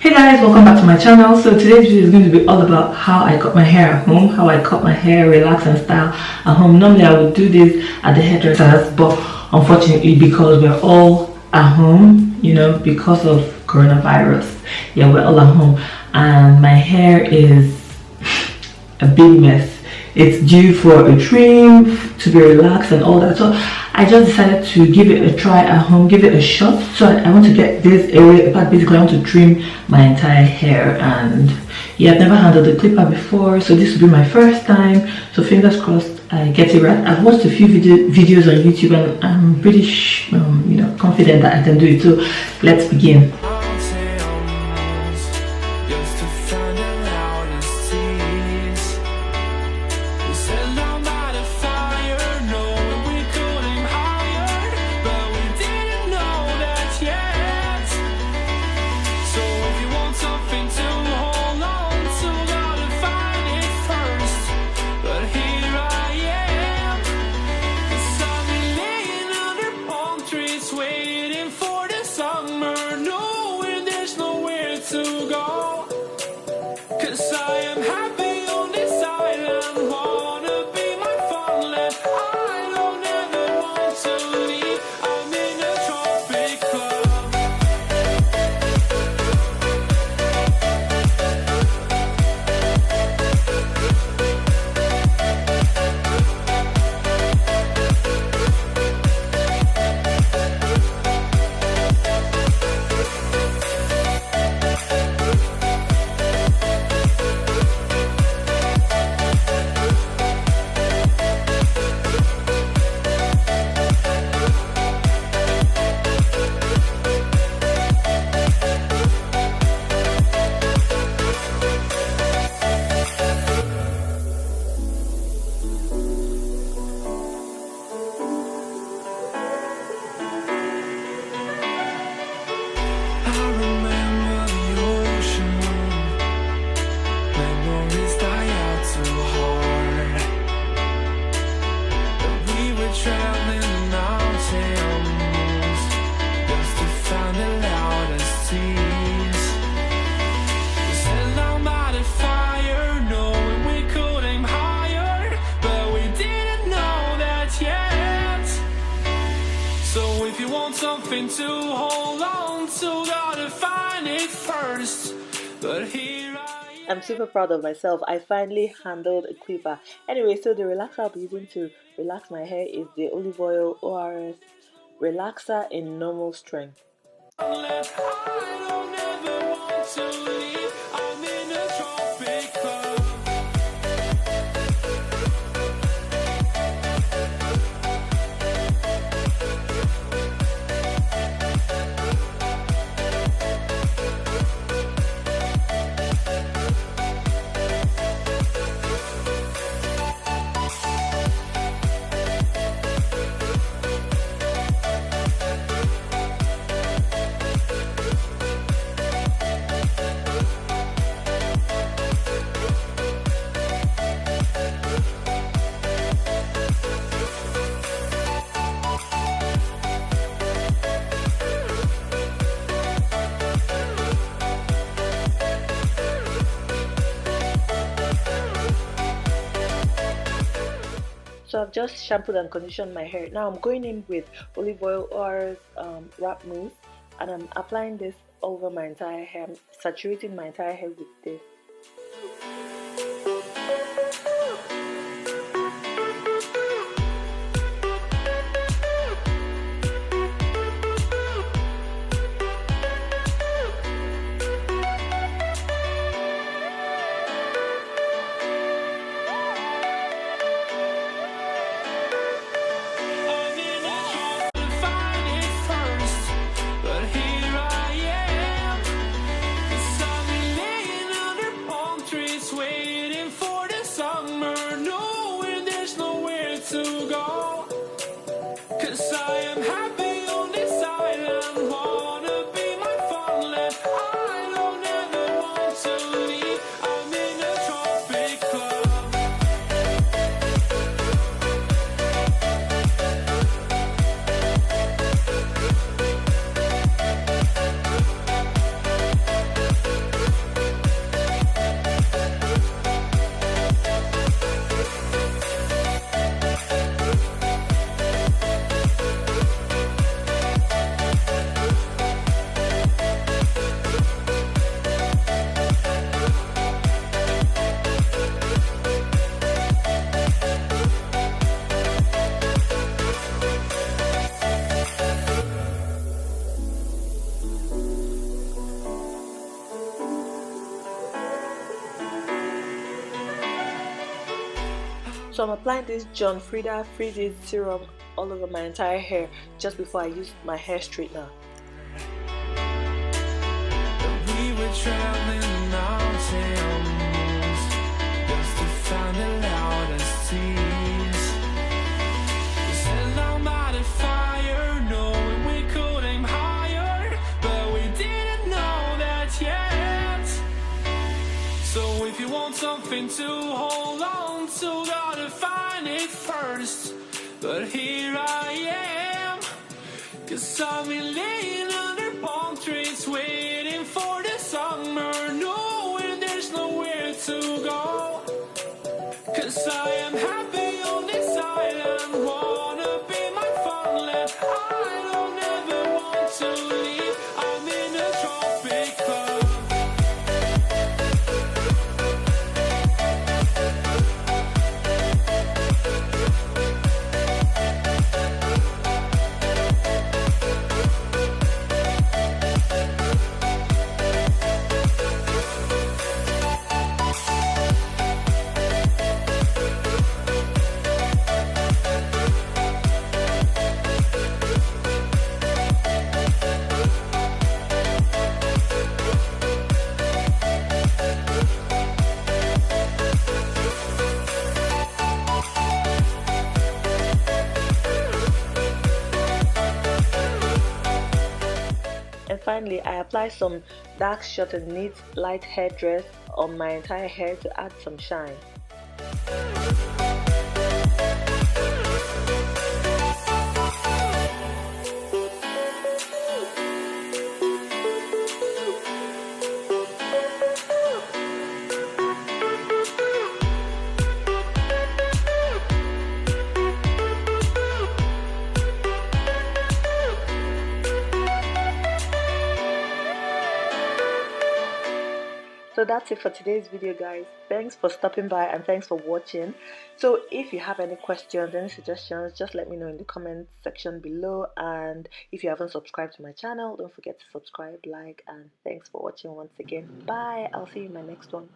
Hey guys, welcome back to my channel. So today's video is going to be all about how I cut my hair at home, how I cut my hair, relax and style at home. Normally I would do this at the hairdressers, but unfortunately because we're all at home, because of coronavirus, yeah, we're all at home and my hair is a big mess. It's due for a trim to be relaxed and all that. So I just decided to give it a try at home, give it a shot. So I want to get this area apart. Basically I want to trim my entire hair, and yeah, I've never handled a clipper before, so this will be my first time. So fingers crossed I get it right. I've watched a few videos on YouTube and I'm pretty confident that I can do it. So let's begin. Something to hold on to, gotta find it first. But here I'm super proud of myself. I finally handled a clipper. Anyway, so the relaxer I'll be using to relax my hair is the olive oil ORS relaxer in normal strength. I don't ever want to leave. I'm in a tropic club. So I've just shampooed and conditioned my hair. Now I'm going in with olive oil or wrap mousse, and I'm applying this over my entire hair. I'm saturating my entire hair with this. So I'm applying this John Frieda Freeze serum all over my entire hair just before I use my hair straightener. We were traveling the mountains just to find the loudest tears. We set down by the fire, knowing we could aim higher, but we didn't know that yet. So if you want something to hold on to, gotta find it first. But here I am, 'cause I've been laying under palm trees waiting for the summer, knowing there's nowhere to go. 'Cause I am happy on this island, wanna be my funland. I don't ever want to leave, I'm in a tropic club. And finally, I apply some dark shot and neat light hairdress on my entire hair to add some shine. So that's it for today's video, guys. Thanks for stopping by and thanks for watching. So if you have any questions, any suggestions, just let me know in the comment section below. And if you haven't subscribed to my channel, don't forget to subscribe, like, and thanks for watching once again. Bye. I'll see you in my next one.